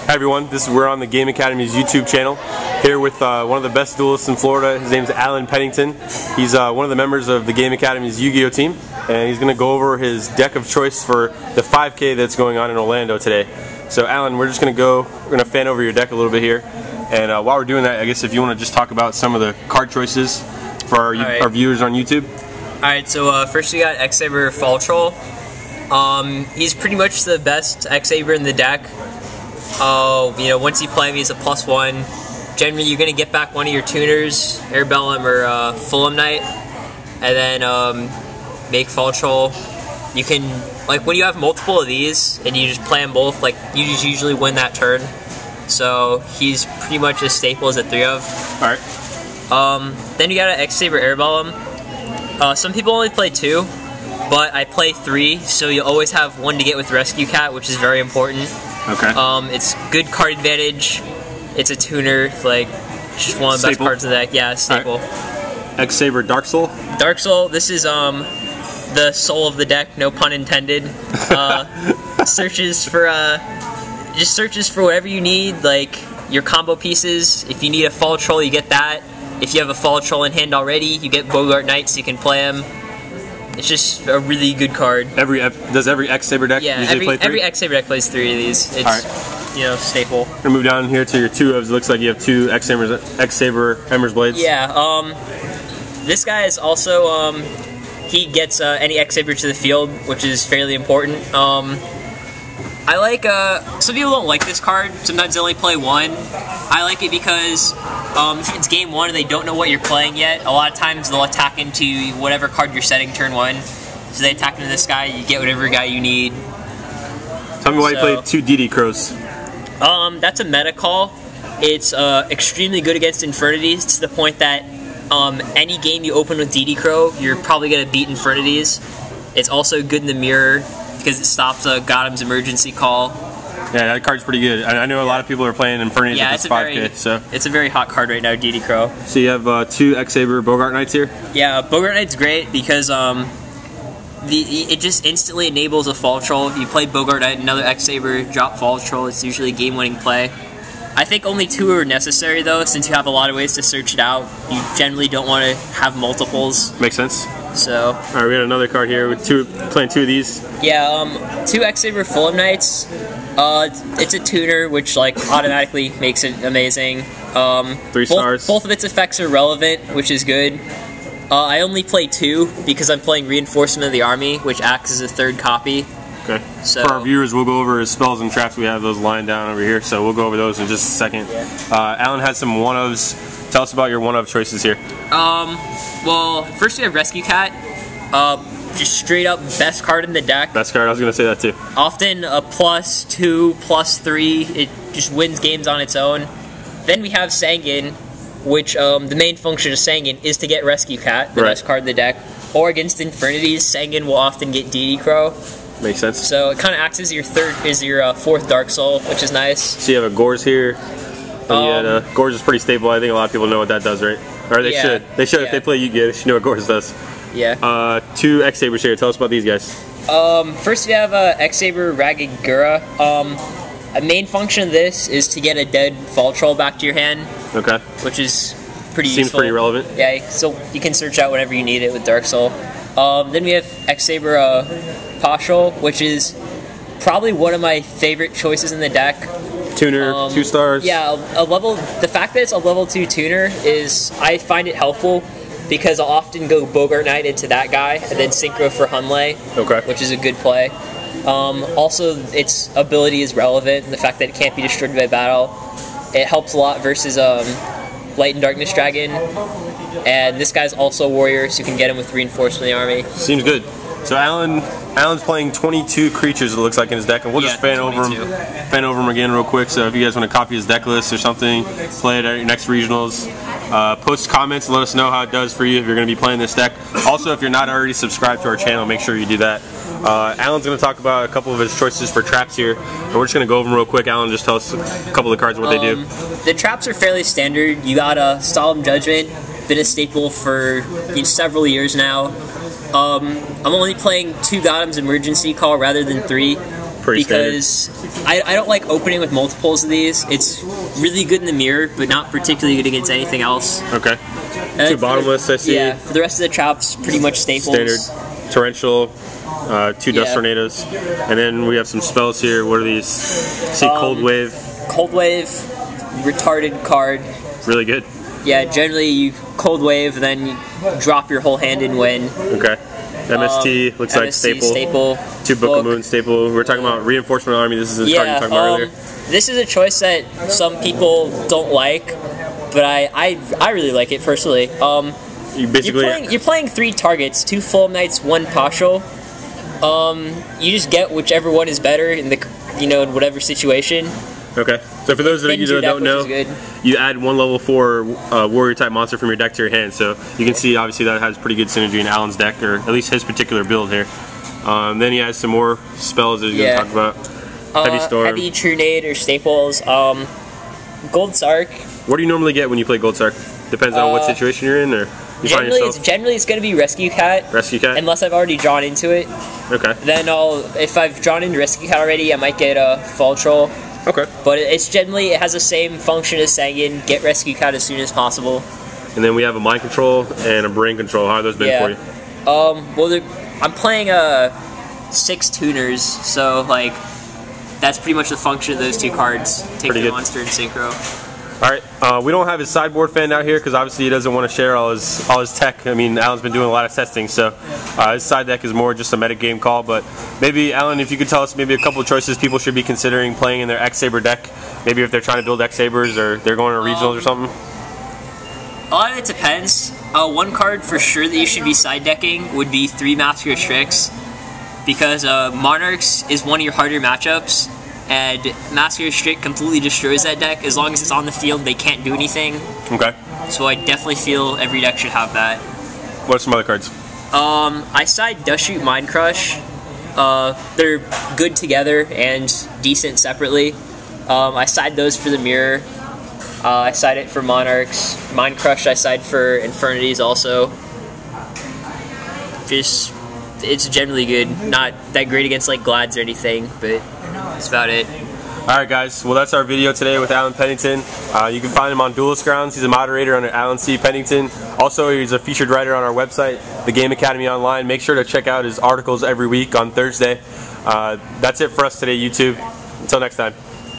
Hi everyone, we're on the Game Academy's YouTube channel, here with one of the best duelists in Florida. His name's Allen Pennington. He's one of the members of the Game Academy's Yu-Gi-Oh team, and he's going to go over his deck of choice for the 5K that's going on in Orlando today. So Allen, we're going to fan over your deck a little bit here, and while we're doing that, I guess if you want to just talk about some of the card choices for our viewers on YouTube. Alright, so first we got X-Saber Fall Troll. He's pretty much the best X-Saber in the deck. Once you play him, he's a +1. Generally, you're going to get back one of your tuners, Airbellum or Fulham Knight, and then make Fall Troll. You can, when you have multiple of these, and you just play them both, you just usually win that turn. So, he's pretty much as staple as a 3 of. Alright. Then you got an X-Saber Airbellum. Some people only play 2, but I play 3, so you always have one to get with Rescue Cat, which is very important. Okay. It's good card advantage. It's a tuner, just one of the best cards in the deck. Yeah, staple. Right. X-Saber Dark Soul. Dark Soul. This is the soul of the deck. No pun intended. Searches for whatever you need, like your combo pieces. If you need a Fall Troll, you get that. If you have a Fall Troll in hand already, you get Bogart Knight, so you can play him. It's just a really good card. Does every X-Saber deck usually play 3? Every X-Saber deck plays 3 of these. It's staple. We're gonna move down here to your 2 ofs. It looks like you have 2 X-Saber Ember's Blades. Yeah. This guy is also he gets any X-Saber to the field, which is fairly important. I like some people don't like this card. Sometimes they only play 1. I like it because if it's game 1 and they don't know what you're playing yet, a lot of times they'll attack into whatever card you're setting turn 1. So they attack into this guy, you get whatever guy you need. Tell me why you played 2 DD Crows. That's a meta call. It's extremely good against Infernities, to the point that any game you open with DD Crow, you're probably going to beat Infernities. It's also good in the mirror, because it stops a Gotham's emergency call. Yeah, that card's pretty good. I know a lot of people are playing Infernities at this 5K, so... It's a very hot card right now, DD Crow. So you have 2 X-Saber Bogart Knights here? Yeah, Bogart Knight's great because it just instantly enables a Fall Troll. If you play Bogart Knight, another X-Saber, drop Fall Troll, it's usually a game-winning play. I think only 2 are necessary, though, since you have a lot of ways to search it out. You generally don't want to have multiples. Makes sense. So. Alright, we got another card here with playing 2 of these. Yeah, 2 X-Saber Fulham Knights. It's a tuner, which automatically makes it amazing. 3 stars. Both of its effects are relevant, which is good. I only play 2 because I'm playing Reinforcement of the Army, which acts as a 3rd copy. Okay. So, for our viewers, we'll go over his spells and traps. We have those lined down over here, so we'll go over those in just a second. Yeah. Allen had some 1-ofs. Tell us about your 1-of choices here. Well, first we have Rescue Cat. Just straight up best card in the deck. Best card, I was going to say that too. Often a +2, +3. It just wins games on its own. Then we have Sanguine, which the main function of Sanguine is to get Rescue Cat, the best card in the deck. Or against Infernities, Sanguine will often get DD Crow. Makes sense. So it kind of acts as your 4th Dark Soul, which is nice. So you have a Gores here. Gores is pretty stable. I think a lot of people know what that does, right? Or they should. They should if they play Yu-Gi-Oh! They should know what Gores does. Yeah. 2 X-Sabers here. Tell us about these guys. First we have X-Saber Ragged Gura. A main function of this is to get a dead Fall Troll back to your hand. Okay. Which is pretty useful. Seems pretty relevant. Yeah, so you can search out whenever you need it with Dark Soul. Then we have X-Saber Paschal, which is probably one of my favorite choices in the deck. Tuner, 2 stars. Yeah, the fact that it's a level 2 tuner is, I find it helpful because I'll often go Bogart Knight into that guy and then Synchro for Hunley, which is a good play. Also, its ability is relevant, and the fact that it can't be destroyed by battle. It helps a lot versus Light and Darkness Dragon, and this guy's also a warrior, so you can get him with Reinforcement of the Army. Seems good. So Allen's playing 22 creatures, it looks like, in his deck, and we'll just fan over him again real quick. So if you guys want to copy his deck list or something, play it at your next regionals, post comments and let us know how it does for you if you're going to be playing this deck. Also, if you're not already subscribed to our channel, make sure you do that. Allen's going to talk about a couple of his choices for traps here, and we're just going to go over them real quick. Allen, just tell us a couple of the cards and what they do. The traps are fairly standard. You got a Solemn Judgment, been a staple for several years now. I'm only playing 2 Gotham's Emergency Call rather than 3. Pretty because I don't like opening with multiples of these. It's really good in the mirror, but not particularly good against anything else. Okay. Two bottomless, I see. Yeah, for the rest of the traps, pretty much staples. Standard. Torrential, two dust tornadoes. And then we have some spells here. What are these? See, Cold Wave. Cold Wave, retarded card. Really good. Yeah, generally you Cold Wave, then you drop your whole hand and win. Okay. MST looks like staple. Two Book of Moon staple. We're talking about Reinforcement Army. This is the card you were talking about earlier. This is a choice that some people don't like, but I really like it personally. You're playing 3 targets, 2 Fulham Knights, 1 partial. You just get whichever one is better in the in whatever situation. Okay. So for those of you that don't know, you add 1 level 4 warrior type monster from your deck to your hand. So you can see obviously that has pretty good synergy in Allen's deck, or at least his particular build here. Then he has some more spells that he's going to talk about. Heavy Storm. Heavy Trunade or staples. Gold Sark. What do you normally get when you play Gold Sark? Depends on what situation you're in, or you generally it's going to be Rescue Cat. Rescue Cat. Unless I've already drawn into it. Okay. Then if I've drawn into Rescue Cat already, I might get a Fall Troll. Okay. But it has the same function as Sanguine. Get Rescue Cat as soon as possible. And then we have a Mind Control and a Brain Control. How have those been for you? Well, I'm playing 6 tuners, so like that's pretty much the function of those 2 cards. Take the monster and synchro. Alright, we don't have his sideboard fan out here because obviously he doesn't want to share all his tech. I mean, Allen's been doing a lot of testing, so his side deck is more just a metagame call. But maybe, Allen, if you could tell us maybe a couple of choices people should be considering playing in their X-Saber deck. Maybe if they're trying to build X-Sabers or they're going to regionals or something. A lot of it depends. One card for sure that you should be side decking would be 3 Master of Strix, because Monarchs is one of your harder matchups. And Master of Strix completely destroys that deck. As long as it's on the field, they can't do anything. Okay. So I definitely feel every deck should have that. What are some other cards? I side Dust Shoot Mind Crush. They're good together and decent separately. I side those for the mirror. I side it for Monarchs. Mind Crush I side for Infernities also. It's generally good. Not that great against like Glads or anything, but that's about it. Alright guys, well that's our video today with Allen Pennington. You can find him on Duelist Grounds. He's a moderator under Allen C. Pennington. Also, he's a featured writer on our website, The Game Academy Online. Make sure to check out his articles every week on Thursday. That's it for us today, YouTube. Until next time.